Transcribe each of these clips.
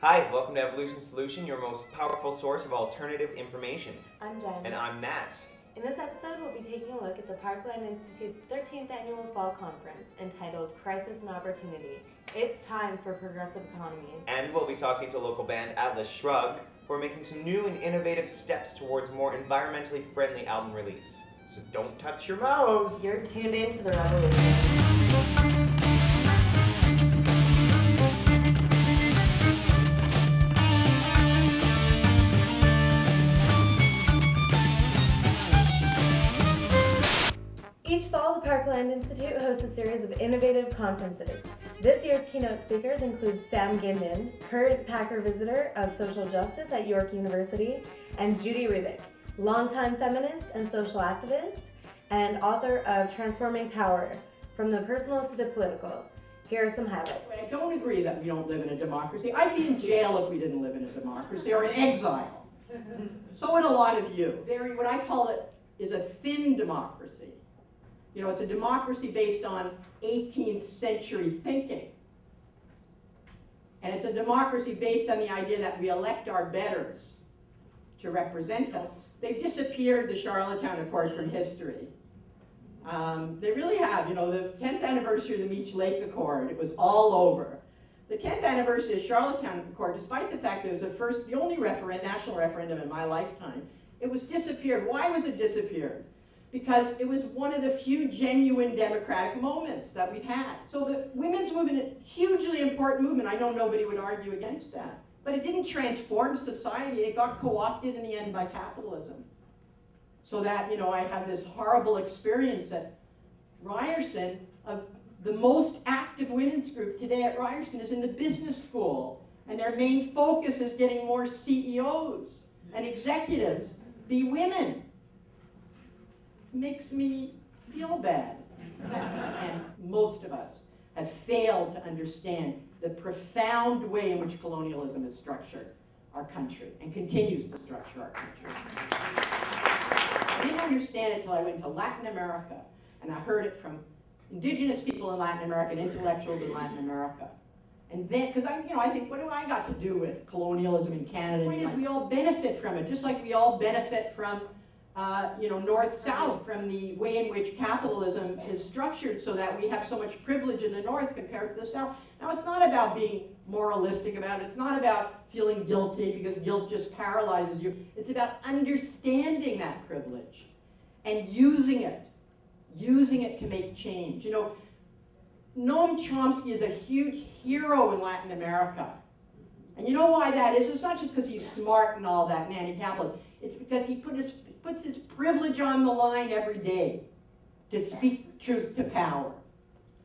Hi, welcome to Evolution Solution, your most powerful source of alternative information. I'm Jen. And I'm Matt. In this episode, we'll be taking a look at the Parkland Institute's 13th annual fall conference entitled Crisis and Opportunity. It's time for progressive economy. And we'll be talking to local band Atlas Shrugged, who are making some new and innovative steps towards more environmentally friendly album release. So don't touch your mouse. You're tuned into the revolution. Each fall, the Parkland Institute hosts a series of innovative conferences. This year's keynote speakers include Sam Gimnon, current Packer visitor of social justice at York University, and Judy Rubik, longtime feminist and social activist, and author of Transforming Power, From the Personal to the Political. Here are some highlights. I don't agree that we don't live in a democracy. I'd be in jail if we didn't live in a democracy, or in exile. So would a lot of you. What I call it is a thin democracy. You know, it's a democracy based on 18th century thinking. And it's a democracy based on the idea that we elect our betters to represent us. They've disappeared, the Charlottetown Accord, from history. They really have. You know, the 10th anniversary of the Meech Lake Accord, it was all over. The 10th anniversary of the Charlottetown Accord, despite the fact that it was the only national referendum in my lifetime, it was disappeared. Why was it disappeared? Because it was one of the few genuine democratic moments that we've had. So the women's movement, a hugely important movement. I know nobody would argue against that. But it didn't transform society. It got co-opted in the end by capitalism. So that, you know, I have this horrible experience at Ryerson of the most active women's group today at Ryerson is in the business school. And their main focus is getting more CEOs and executives be women. Makes me feel bad. And most of us have failed to understand the profound way in which colonialism has structured our country and continues to structure our country. I didn't understand it until I went to Latin America and I heard it from indigenous people in Latin America and intellectuals in Latin America. And then, because I think, what do I got to do with colonialism in Canada? The point is, we all benefit from it, just like we all benefit from north-south, from the way in which capitalism is structured so that we have so much privilege in the north compared to the south. Now, it's not about being moralistic about it. It's not about feeling guilty because guilt just paralyzes you. It's about understanding that privilege and using it to make change. You know, Noam Chomsky is a huge hero in Latin America. And you know why that is? It's not just because he's smart and all that and anti-capitalist. It's because he puts his privilege on the line every day to speak truth to power.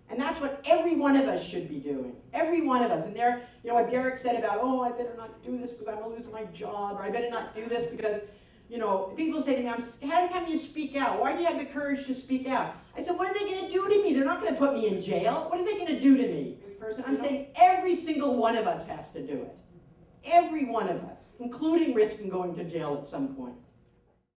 And that's what every one of us should be doing. Every one of us. And there, you know, what Derek said about, oh, I better not do this because I'm going to lose my job, or I better not do this because, you know, people say to me, how come you speak out? Why do you have the courage to speak out? I said, what are they going to do to me? They're not going to put me in jail. What are they going to do to me? I'm saying every single one of us has to do it. Every one of us, including risking going to jail at some point.